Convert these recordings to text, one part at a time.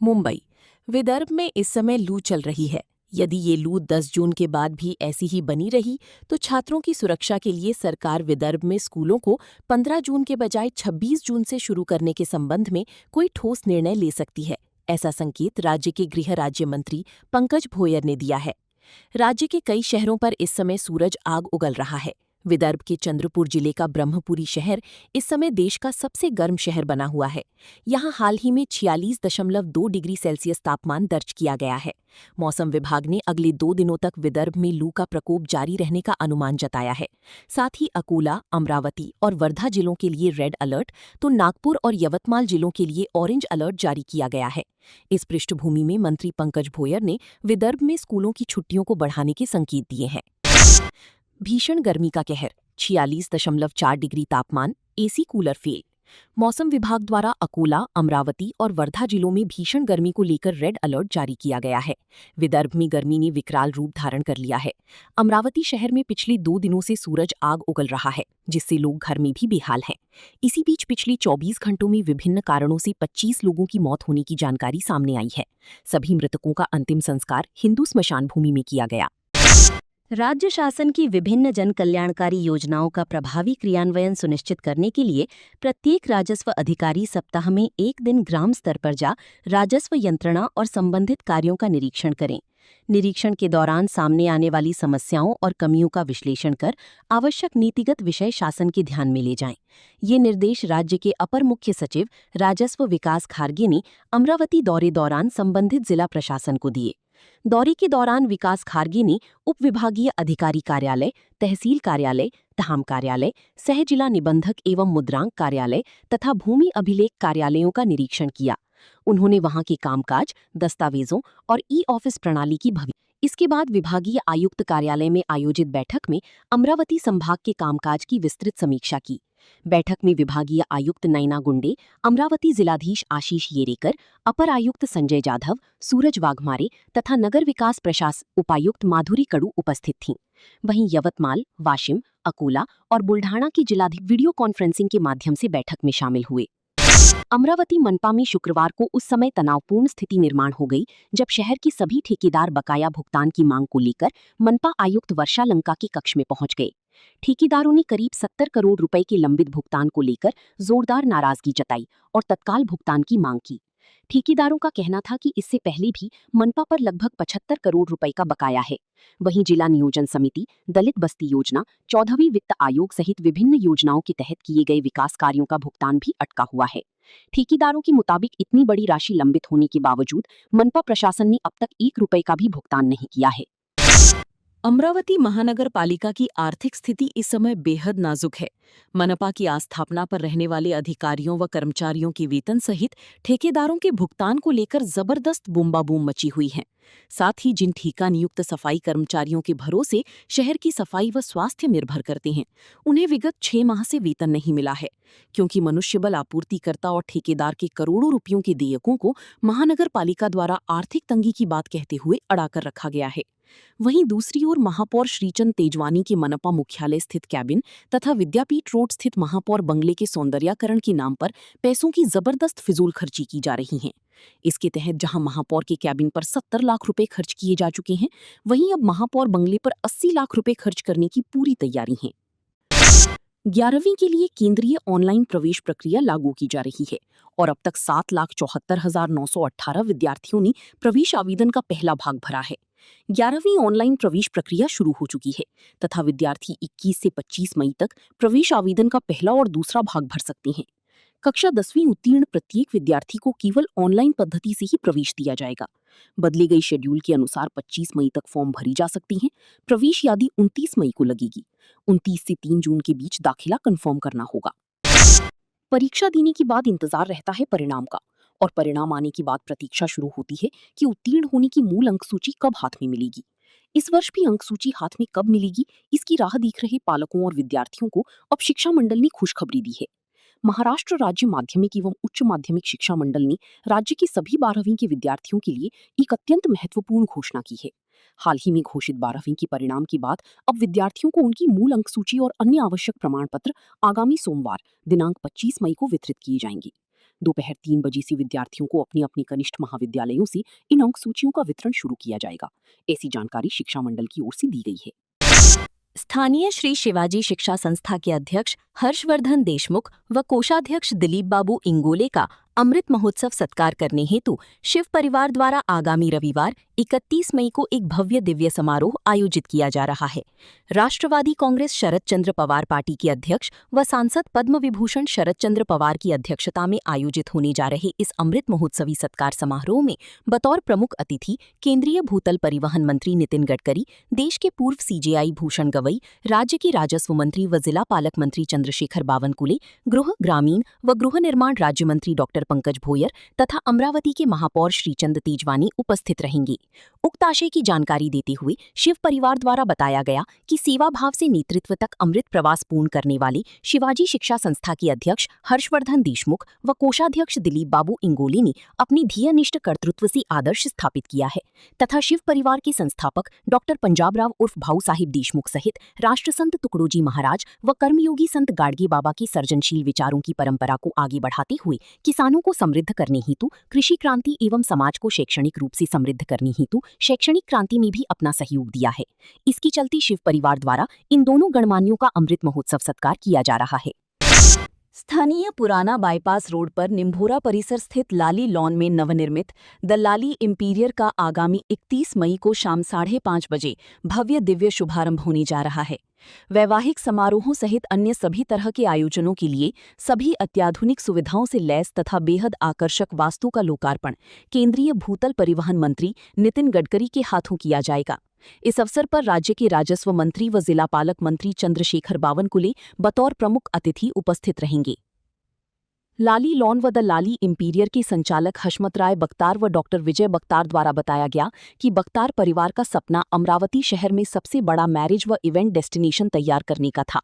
मुंबई, विदर्भ में इस समय लू चल रही है। यदि ये लू 10 जून के बाद भी ऐसी ही बनी रही तो छात्रों की सुरक्षा के लिए सरकार विदर्भ में स्कूलों को 15 जून के बजाय 26 जून से शुरू करने के संबंध में कोई ठोस निर्णय ले सकती है। ऐसा संकेत राज्य के गृह राज्य मंत्री पंकज भोयर ने दिया है। राज्य के कई शहरों पर इस समय सूरज आग उगल रहा है। विदर्भ के चंद्रपुर जिले का ब्रह्मपुरी शहर इस समय देश का सबसे गर्म शहर बना हुआ है। यहाँ हाल ही में 46.2 डिग्री सेल्सियस तापमान दर्ज किया गया है। मौसम विभाग ने अगले 2 दिनों तक विदर्भ में लू का प्रकोप जारी रहने का अनुमान जताया है। साथ ही अकोला, अमरावती और वर्धा जिलों के लिए रेड अलर्ट तो नागपुर और यवतमाल जिलों के लिए ऑरेंज अलर्ट जारी किया गया है। इस पृष्ठभूमि में मंत्री पंकज भोयर ने विदर्भ में स्कूलों की छुट्टियों को बढ़ाने के संकेत दिए हैं। भीषण गर्मी का कहर, 46.4 डिग्री तापमान, एसी कूलर फेल। मौसम विभाग द्वारा अकोला, अमरावती और वर्धा जिलों में भीषण गर्मी को लेकर रेड अलर्ट जारी किया गया है। विदर्भ में गर्मी ने विकराल रूप धारण कर लिया है। अमरावती शहर में पिछले 2 दिनों से सूरज आग उगल रहा है, जिससे लोग घर में भी बेहाल हैं। इसी बीच पिछले 24 घंटों में विभिन्न कारणों से 25 लोगों की मौत होने की जानकारी सामने आई है। सभी मृतकों का अंतिम संस्कार हिंदू स्मशान भूमि में किया गया। राज्य शासन की विभिन्न जन कल्याणकारी योजनाओं का प्रभावी क्रियान्वयन सुनिश्चित करने के लिए प्रत्येक राजस्व अधिकारी सप्ताह में 1 दिन ग्राम स्तर पर जा राजस्व यंत्रणा और संबंधित कार्यों का निरीक्षण करें। निरीक्षण के दौरान सामने आने वाली समस्याओं और कमियों का विश्लेषण कर आवश्यक नीतिगत विषय शासन के ध्यान में ले जाएं। ये निर्देश राज्य के अपर मुख्य सचिव राजस्व विकास खारगे ने अमरावती दौरे दौरान संबंधित जिला प्रशासन को दिए। दौरे के दौरान विकास खारगे ने उप विभागीय अधिकारी कार्यालय, तहसील कार्यालय, धाम कार्यालय, सह जिला निबंधक एवं मुद्रांक कार्यालय तथा भूमि अभिलेख कार्यालयों का निरीक्षण किया। उन्होंने वहां के कामकाज, दस्तावेजों और ई-ऑफिस प्रणाली की इसके बाद विभागीय आयुक्त कार्यालय में आयोजित बैठक में अमरावती संभाग के कामकाज की विस्तृत समीक्षा की। बैठक में विभागीय आयुक्त नैना गुंडे, अमरावती जिलाधीश आशीष येरेकर, अपर आयुक्त संजय जाधव, सूरज वाघमारे तथा नगर विकास प्रशासन उपायुक्त माधुरी कड़ू उपस्थित थीं। वहीं यवतमाल, वाशिम, अकोला और बुल्ढाणा के जिलाधीश वीडियो कॉन्फ्रेंसिंग के माध्यम से बैठक में शामिल हुए। अमरावती मनपा में शुक्रवार को उस समय तनावपूर्ण स्थिति निर्माण हो गई जब शहर के सभी ठेकेदार बकाया भुगतान की मांग को लेकर मनपा आयुक्त वर्षा लंका के कक्ष में पहुंच गए। ठेकेदारों ने करीब 70 करोड़ रुपए के लंबित भुगतान को लेकर जोरदार नाराजगी जताई और तत्काल भुगतान की मांग की। ठेकेदारों का कहना था कि इससे पहले भी मनपा पर लगभग 75 करोड़ रुपए का बकाया है। वहीं जिला नियोजन समिति, दलित बस्ती योजना, 14वीं वित्त आयोग सहित विभिन्न योजनाओं के तहत किए गए विकास कार्यों का भुगतान भी अटका हुआ है। ठेकेदारों के मुताबिक इतनी बड़ी राशि लंबित होने के बावजूद मनपा प्रशासन ने अब तक 1 रुपए का भी भुगतान नहीं किया है। अमरावती महानगर पालिका की आर्थिक स्थिति इस समय बेहद नाजुक है। मनपा की आस्थापना पर रहने वाले अधिकारियों व कर्मचारियों के वेतन सहित ठेकेदारों के भुगतान को लेकर जबरदस्त बूम मची हुई है। साथ ही जिन ठेका नियुक्त सफाई कर्मचारियों के भरोसे शहर की सफाई व स्वास्थ्य निर्भर करते हैं, उन्हें विगत 6 माह से वेतन नहीं मिला है, क्योंकि मनुष्यबल आपूर्तिकर्ता और ठेकेदार के करोड़ों रुपयों के देयकों को महानगर पालिका द्वारा आर्थिक तंगी की बात कहते हुए अड़ाकर रखा गया है। वहीं दूसरी ओर महापौर श्रीचंद तेजवानी के मनपा मुख्यालय स्थित कैबिन तथा विद्यापीठ रोड स्थित महापौर बंगले के सौंदर्यीकरण के नाम पर पैसों की जबरदस्त फिजूल खर्ची की जा रही है। इसके तहत जहां महापौर के कैबिन पर 70 लाख रुपए खर्च किए जा चुके हैं, वहीं अब महापौर बंगले पर 80 लाख रुपए खर्च करने की पूरी तैयारी है। 11वीं के लिए केंद्रीय ऑनलाइन प्रवेश प्रक्रिया लागू की जा रही है और अब तक 7,74,918 विद्यार्थियों ने प्रवेश आवेदन का पहला भाग भरा है। 11वीं ऑनलाइन प्रवेश प्रक्रिया शुरू हो चुकी है तथा विद्यार्थी 21 से 25 मई तक प्रवेश आवेदन का पहला और दूसरा भाग भर सकते हैं। कक्षा 10वीं उत्तीर्ण प्रत्येक विद्यार्थी को केवल ऑनलाइन पद्धति से ही प्रवेश दिया जाएगा। बदले गई शेड्यूल के अनुसार 25 मई तक फॉर्म भरी जा सकती हैं। प्रवेश यादी 29 मई को लगेगी। 29 से 3 जून के बीच दाखिला कंफर्म करना होगा। परीक्षा देने के बाद इंतजार रहता है परिणाम का, और परिणाम आने के बाद प्रतीक्षा शुरू होती है कि उत्तीर्ण होने की मूल अंक सूची कब हाथ में मिलेगी। इस वर्ष भी अंक सूची हाथ में कब मिलेगी, इसकी राह देख रहे पालकों और विद्यार्थियों को अब शिक्षा मंडल ने खुशखबरी दी है। महाराष्ट्र राज्य माध्यमिक एवं उच्च माध्यमिक शिक्षा मंडल ने राज्य के सभी 12वीं के विद्यार्थियों के लिए एक अत्यंत महत्वपूर्ण घोषणा की है। हाल ही में घोषित 12वीं के परिणाम के बाद अब विद्यार्थियों को उनकी मूल अंक सूची और अन्य आवश्यक प्रमाण पत्र आगामी सोमवार दिनांक 25 मई को वितरित किए जाएंगे। दोपहर 3 बजे से विद्यार्थियों को अपनी अपनी कनिष्ठ महाविद्यालयों से इन अंक सूचियों का वितरण शुरू किया जाएगा। ऐसी जानकारी शिक्षा मंडल की ओर से दी गई है। स्थानीय श्री शिवाजी शिक्षा संस्था के अध्यक्ष हर्षवर्धन देशमुख व कोषाध्यक्ष दिलीप बाबू इंगोले का अमृत महोत्सव सत्कार करने हेतु शिव परिवार द्वारा आगामी रविवार 31 मई को एक भव्य दिव्य समारोह आयोजित किया जा रहा है। राष्ट्रवादी कांग्रेस शरद चंद्र पवार पार्टी के अध्यक्ष व सांसद पद्म विभूषण शरद चंद्र पवार की अध्यक्षता में आयोजित होने जा रहे इस अमृत महोत्सवी सत्कार समारोह में बतौर प्रमुख अतिथि केंद्रीय भूतल परिवहन मंत्री नितिन गडकरी, देश के पूर्व सीजेआई भूषण गवई, राज्य के राजस्व मंत्री व जिला पालक मंत्री चंद्रशेखर बावनकुले, गृह ग्रामीण व गृह निर्माण राज्य मंत्री डॉक्टर पंकज भोयर तथा अमरावती के महापौर श्रीचंद तेजवानी उपस्थित रहेंगे। उक्त आशय की जानकारी देते हुए शिव परिवार द्वारा बताया गया कि सेवा भाव से नेतृत्व तक अमृत प्रवास पूर्ण करने वाले शिवाजी शिक्षा संस्था के अध्यक्ष हर्षवर्धन देशमुख व कोषाध्यक्ष दिलीप बाबू इंगोले ने अपनी ध्येयनिष्ठ कर्तृत्व से आदर्श स्थापित किया है तथा शिव परिवार के संस्थापक डॉक्टर पंजाबराव उर्फ भाऊ साहिब देशमुख सहित राष्ट्रसंत तुकडोजी महाराज व कर्मयोगी संत गाडगे बाबा की सर्जनशील विचारों की परंपरा को आगे बढ़ाते हुए किसानों को समृद्ध करने हेतु कृषि क्रांति एवं समाज को शैक्षणिक रूप से समृद्ध करने हेतु शैक्षणिक क्रांति में भी अपना सहयोग दिया है। इसकी चलती शिव परिवार द्वारा इन दोनों गणमान्यों का अमृत महोत्सव सत्कार किया जा रहा है। स्थानीय पुराना बाईपास रोड पर निम्भोरा परिसर स्थित लाली लॉन में नवनिर्मित द लाली इंपीरियर का आगामी 31 मई को शाम 5:30 बजे भव्य दिव्य शुभारंभ होने जा रहा है। वैवाहिक समारोहों सहित अन्य सभी तरह के आयोजनों के लिए सभी अत्याधुनिक सुविधाओं से लैस तथा बेहद आकर्षक वास्तु का लोकार्पण केंद्रीय भूतल परिवहन मंत्री नितिन गडकरी के हाथों किया जाएगा। इस अवसर पर राज्य के राजस्व मंत्री व जिला पालक मंत्री चंद्रशेखर बावनकुले बतौर प्रमुख अतिथि उपस्थित रहेंगे। लाली लॉन व द लाली इंपीरियर के संचालक हशमत राय बख्तार व डॉक्टर विजय बख्तार द्वारा बताया गया कि बख्तार परिवार का सपना अमरावती शहर में सबसे बड़ा मैरिज व इवेंट डेस्टिनेशन तैयार करने का था।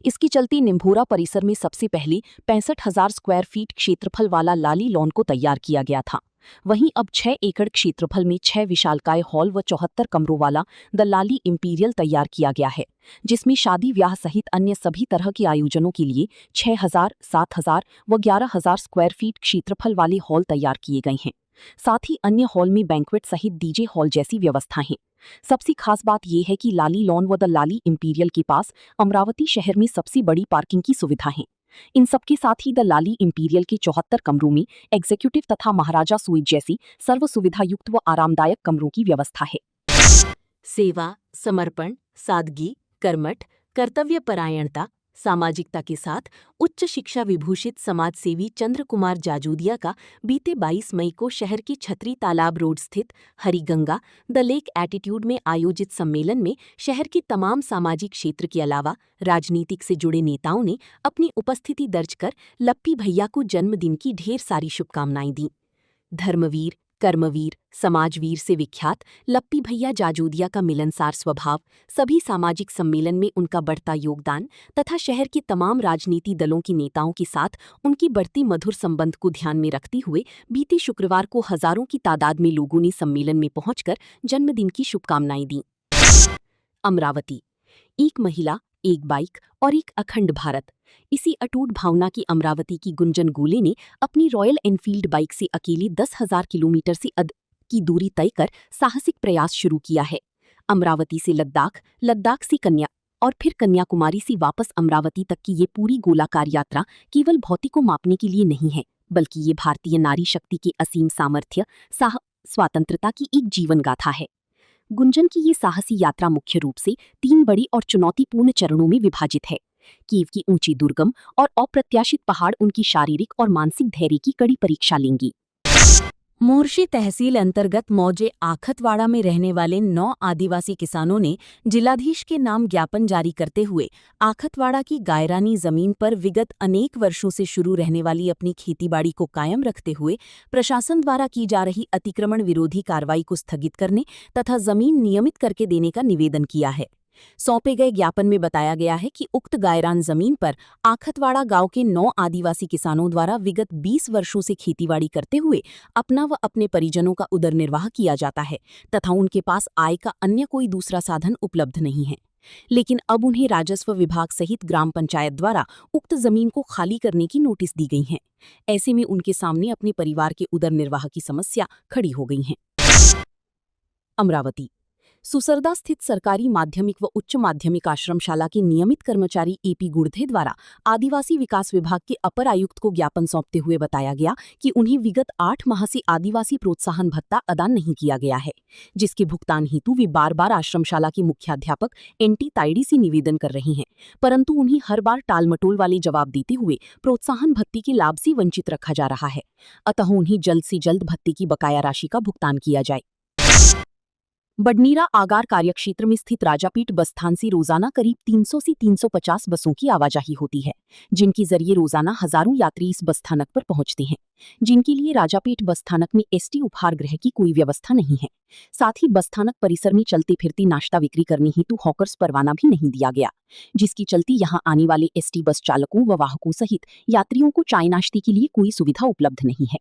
इसकी चलती निम्भोरा परिसर में सबसे पहले 65,000 स्क्वायर फीट क्षेत्रफल वाला लाली लॉन को तैयार किया गया था। वहीं अब 6 एकड़ क्षेत्रफल में 6 विशालकाय हॉल व 74 कमरों वाला द लाली इंपीरियल तैयार किया गया है, जिसमें शादी ब्याह सहित अन्य सभी तरह के आयोजनों के लिए 6,000, 7,000 व 11,000 स्क्वायर फीट क्षेत्रफल वाले हॉल तैयार किए गए हैं। साथ ही अन्य हॉल में बैंक्वेट सहित डीजे हॉल जैसी व्यवस्था है। सबसे खास बात यह है कि लाली लॉन व द लाली इंपीरियल के पास अमरावती शहर में सबसे बड़ी पार्किंग की सुविधा है। इन सबके साथ ही द लाली इंपीरियल के 74 कमरों में एग्जीक्यूटिव तथा महाराजा स्वीट जैसी सर्व सुविधायुक्त व आरामदायक कमरों की व्यवस्था है। सेवा, समर्पण, सादगी, कर्मठ, कर्तव्यपरायणता, सामाजिकता के साथ उच्च शिक्षा विभूषित समाजसेवी चंद्र कुमार जाजूदिया का बीते 22 मई को शहर के छतरी तालाब रोड स्थित हरिगंगा द लेक एटीट्यूड में आयोजित सम्मेलन में शहर के तमाम सामाजिक क्षेत्र के अलावा राजनीतिक से जुड़े नेताओं ने अपनी उपस्थिति दर्ज कर लप्पी भैया को जन्मदिन की ढेर सारी शुभकामनाएं दी। धर्मवीर, कर्मवीर, समाजवीर से विख्यात लप्पी भैया जाजूदिया का मिलनसार स्वभाव, सभी सामाजिक सम्मेलन में उनका बढ़ता योगदान तथा शहर के तमाम राजनीति दलों के नेताओं के साथ उनकी बढ़ती मधुर संबंध को ध्यान में रखते हुए बीते शुक्रवार को हजारों की तादाद में लोगों ने सम्मेलन में पहुंचकर जन्मदिन की शुभकामनाएं दी। अमरावती, एक महिला, एक बाइक और एक अखंड भारत, इसी अटूट भावना की अमरावती की गुंजन गोले ने अपनी रॉयल एनफील्ड बाइक से अकेले 10,000 किलोमीटर से अधिक की दूरी तय कर साहसिक प्रयास शुरू किया है। अमरावती से लद्दाख, लद्दाख से कन्या और फिर कन्याकुमारी से वापस अमरावती तक की ये पूरी गोलाकार यात्रा केवल भौतिक को मापने के लिए नहीं है, बल्कि ये भारतीय नारी शक्ति के असीम सामर्थ्य, स्वतंत्रता की एक जीवन गाथा है। गुंजन की ये साहसी यात्रा मुख्य रूप से 3 बड़ी और चुनौतीपूर्ण चरणों में विभाजित है। कीव की ऊंची दुर्गम और अप्रत्याशित पहाड़ उनकी शारीरिक और मानसिक धैर्य की कड़ी परीक्षा लेंगी। मोर्शी तहसील अंतर्गत मौजे आखतवाड़ा में रहने वाले 9 आदिवासी किसानों ने जिलाधीश के नाम ज्ञापन जारी करते हुए आखतवाड़ा की गायरानी जमीन पर विगत अनेक वर्षों से शुरू रहने वाली अपनी खेतीबाड़ी को कायम रखते हुए प्रशासन द्वारा की जा रही अतिक्रमण विरोधी कार्रवाई को स्थगित करने तथा जमीन नियमित करके देने का निवेदन किया है। सौंपे गए ज्ञापन में बताया गया है कि उक्त गायरान जमीन पर आखतवाड़ा गांव के 9 आदिवासी किसानों द्वारा विगत 20 वर्षों से खेतीबाड़ी करते हुए अपना व अपने परिजनों का उदरनिर्वाह किया जाता है तथा उनके पास आय का अन्य कोई दूसरा साधन उपलब्ध नहीं है। लेकिन अब उन्हें राजस्व विभाग सहित ग्राम पंचायत द्वारा उक्त जमीन को खाली करने की नोटिस दी गई है। ऐसे में उनके सामने अपने परिवार के उदर निर्वाह की समस्या खड़ी हो गई है। अमरावती सुसरदा स्थित सरकारी माध्यमिक व उच्च माध्यमिक आश्रमशाला के नियमित कर्मचारी एपी गुड़धे द्वारा आदिवासी विकास विभाग के अपर आयुक्त को ज्ञापन सौंपते हुए बताया गया कि उन्हें विगत 8 माह से आदिवासी प्रोत्साहन भत्ता अदा नहीं किया गया है, जिसके भुगतान हेतु वे बार-बार आश्रमशाला के मुख्याध्यापक एनटी ताइडी से निवेदन कर रही हैं, परंतु उन्हें हर बार टालमटोल वाले जवाब देते हुए प्रोत्साहन भत्ते के लाभ से वंचित रखा जा रहा है। अतः उन्हें जल्द से जल्द भत्ते की बकाया राशि का भुगतान किया जाए। बडनीरा आगार कार्यक्षेत्र में स्थित राजापीठ बस स्थान से रोजाना करीब 300 से 350 बसों की आवाजाही होती है, जिनके जरिए रोजाना हजारों यात्री इस बस स्थानक पर पहुंचते हैं, जिनके लिए राजापीठ बस स्थानक में एसटी उपहार गृह की कोई व्यवस्था नहीं है। साथ ही बस स्थानक परिसर में चलते फिरते नाश्ता बिक्री करने हेतु हॉकर्स परवाना भी नहीं दिया गया, जिसकी चलती यहां आने वाले एसटी बस चालकों व वाहकों सहित यात्रियों को चाय नाश्ते के लिए कोई सुविधा उपलब्ध नहीं है।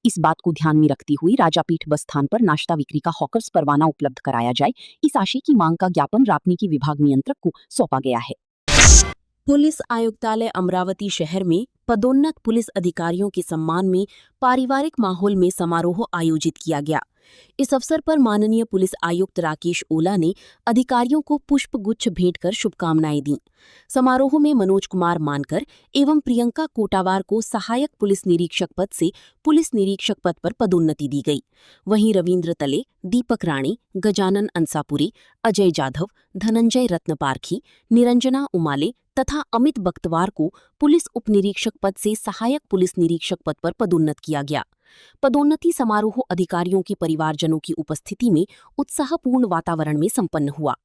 इस बात को ध्यान में रखते हुए राजापीठ बस स्थान पर नाश्ता बिक्री का हॉकर्स परवाना उपलब्ध कराया जाए, इस आशय की मांग का ज्ञापन रापनी विभाग नियंत्रक को सौंपा गया है। पुलिस आयुक्तालय अमरावती शहर में पदोन्नत पुलिस अधिकारियों के सम्मान में पारिवारिक माहौल में समारोह आयोजित किया गया। इस अवसर पर माननीय पुलिस आयुक्त राकेश ओला ने अधिकारियों को पुष्प गुच्छ भेंट कर शुभकामनाएं दी। समारोह में मनोज कुमार मानकर एवं प्रियंका कोटावार को सहायक पुलिस निरीक्षक पद से पुलिस निरीक्षक पद पर पदोन्नति दी गई। वहीं रविंद्र तले, दीपक राणी, गजानन अंसापुरी, अजय जाधव, धनंजय रत्नपारखी, निरंजना उमाले तथा अमित बख्तवार को पुलिस उपनिरीक्षक पद से सहायक पुलिस निरीक्षक पद पर पदोन्नत किया गया। पदोन्नति समारोह अधिकारियों के परिवारजनों की उपस्थिति में उत्साहपूर्ण वातावरण में संपन्न हुआ।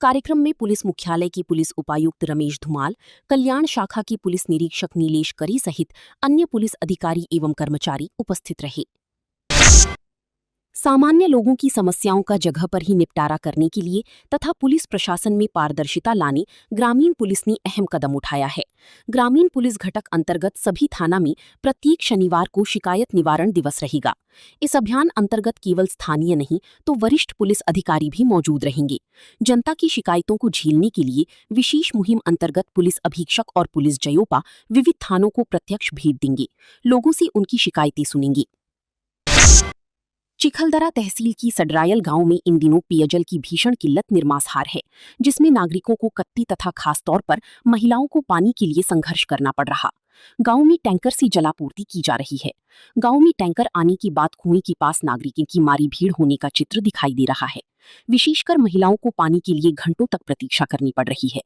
कार्यक्रम में पुलिस मुख्यालय की पुलिस उपायुक्त रमेश धुमाल, कल्याण शाखा की पुलिस निरीक्षक नीलेश करी सहित अन्य पुलिस अधिकारी एवं कर्मचारी उपस्थित रहे। सामान्य लोगों की समस्याओं का जगह पर ही निपटारा करने के लिए तथा पुलिस प्रशासन में पारदर्शिता लाने ग्रामीण पुलिस ने अहम कदम उठाया है। ग्रामीण पुलिस घटक अंतर्गत सभी थाना में प्रत्येक शनिवार को शिकायत निवारण दिवस रहेगा। इस अभियान अंतर्गत केवल स्थानीय नहीं तो वरिष्ठ पुलिस अधिकारी भी मौजूद रहेंगे। जनता की शिकायतों को झेलने के लिए विशेष मुहिम अंतर्गत पुलिस अधीक्षक और पुलिस जयोपा विविध थानों को प्रत्यक्ष भेंट देंगे, लोगों से उनकी शिकायतें सुनेंगे। चिखलदरा तहसील की सडरायल गांव में इन दिनों पेयजल की भीषण किल्लत निर्मासहार है, जिसमें नागरिकों को कत्ती तथा खासतौर पर महिलाओं को पानी के लिए संघर्ष करना पड़ रहा। गांव में टैंकर से जलापूर्ति की जा रही है। गांव में टैंकर आने के बाद कुएं के पास नागरिकों की मारी भीड़ होने का चित्र दिखाई दे रहा है। विशेषकर महिलाओं को पानी के लिए घंटों तक प्रतीक्षा करनी पड़ रही है।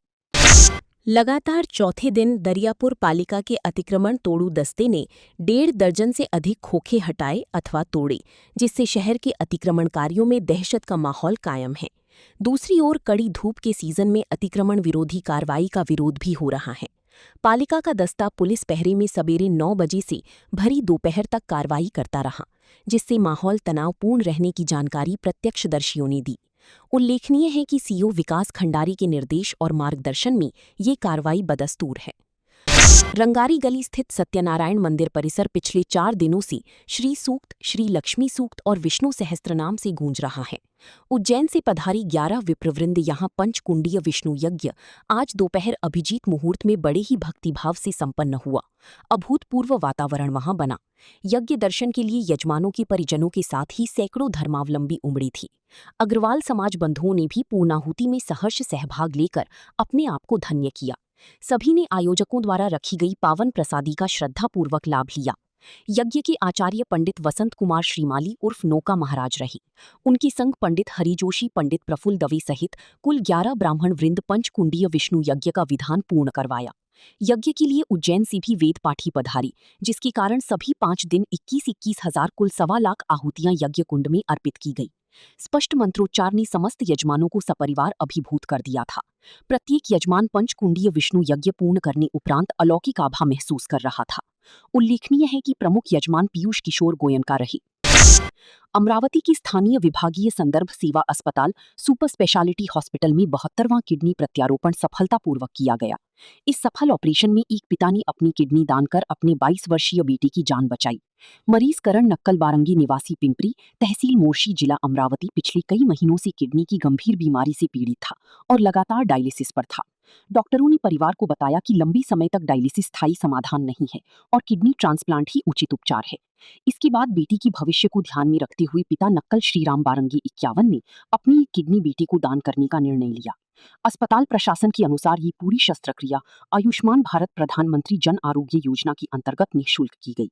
लगातार चौथे दिन दरियापुर पालिका के अतिक्रमण तोड़ू दस्ते ने 1.5 दर्जन से अधिक खोखे हटाए अथवा तोड़े, जिससे शहर के अतिक्रमणकारियों में दहशत का माहौल कायम है। दूसरी ओर कड़ी धूप के सीजन में अतिक्रमण विरोधी कार्रवाई का विरोध भी हो रहा है। पालिका का दस्ता पुलिस पहरे में सवेरे 9 बजे से भरी दोपहर तक कार्रवाई करता रहा, जिससे माहौल तनावपूर्ण रहने की जानकारी प्रत्यक्षदर्शियों ने दी। उल्लेखनीय है कि सीओ विकास खंडारी के निर्देश और मार्गदर्शन में ये कार्रवाई बदस्तूर है। रंगारी गली स्थित सत्यनारायण मंदिर परिसर पिछले 4 दिनों से श्री सूक्त, श्री लक्ष्मी सूक्त और विष्णु सहस्त्रनाम से गूंज रहा है। उज्जैन से पधारी 11 विप्रवृंद यहां पंचकुंडीय विष्णु यज्ञ आज दोपहर अभिजीत मुहूर्त में बड़े ही भक्तिभाव से संपन्न हुआ। अभूतपूर्व वातावरण वहां बना। यज्ञ दर्शन के लिए यजमानों के परिजनों के साथ ही सैकड़ों धर्मावलंबी उमड़ी थी। अग्रवाल समाज बंधुओं ने भी पूर्णाहुति में सहर्ष सहभाग लेकर अपने आप को धन्य किया। सभी ने आयोजकों द्वारा रखी गई पावन प्रसादी का श्रद्धापूर्वक लाभ लिया। यज्ञ के आचार्य पंडित वसंत कुमार श्रीमाली उर्फ नौका महाराज रहे। उनके संग पंडित हरिजोशी, पंडित प्रफुल्ल दवे सहित कुल 11 ब्राह्मण वृंद पंचकुंडीय विष्णु यज्ञ का विधान पूर्ण करवाया। यज्ञ के लिए उज्जैन से भी वेद पाठी पधारी, जिसके कारण सभी 5 दिन 21-21 हजार कुल 1.25 लाख आहुतियां यज्ञ कुंड में अर्पित की गई। स्पष्ट मंत्रोच्चार ने समस्त यजमानों को सपरिवार अभिभूत कर दिया था। प्रत्येक यजमान पंचकुंडीय विष्णु यज्ञ पूर्ण करने उपरांत अलौकिक आभा महसूस कर रहा था। उल्लेखनीय है कि प्रमुख यजमान पीयूष किशोर गोयनका रहे। अमरावती की स्थानीय विभागीय संदर्भ सेवा अस्पताल सुपर स्पेशलिटी हॉस्पिटल में 72वां किडनी प्रत्यारोपण सफलतापूर्वक किया गया। इस सफल ऑपरेशन में एक पिता ने अपनी किडनी दान कर अपने 22 वर्षीय बेटे की जान बचाई। मरीज करण नक्कल बारंगी निवासी पिंपरी, तहसील मोर्शी, जिला अमरावती पिछले कई महीनों से किडनी की गंभीर बीमारी से पीड़ित था और लगातार डायलिसिस पर था। डॉक्टरों ने परिवार को बताया कि लंबी समय तक डायलिसिस स्थायी समाधान नहीं है और किडनी ट्रांसप्लांट ही उचित उपचार है। इसके बाद बेटी की भविष्य को ध्यान में रखते हुए पिता नक्कल श्रीराम बारंगी 51 ने अपनी एक किडनी बेटी को दान करने का निर्णय लिया। अस्पताल प्रशासन के अनुसार ये पूरी शस्त्रक्रिया आयुष्मान भारत प्रधानमंत्री जन आरोग्य योजना के अंतर्गत निःशुल्क की गई।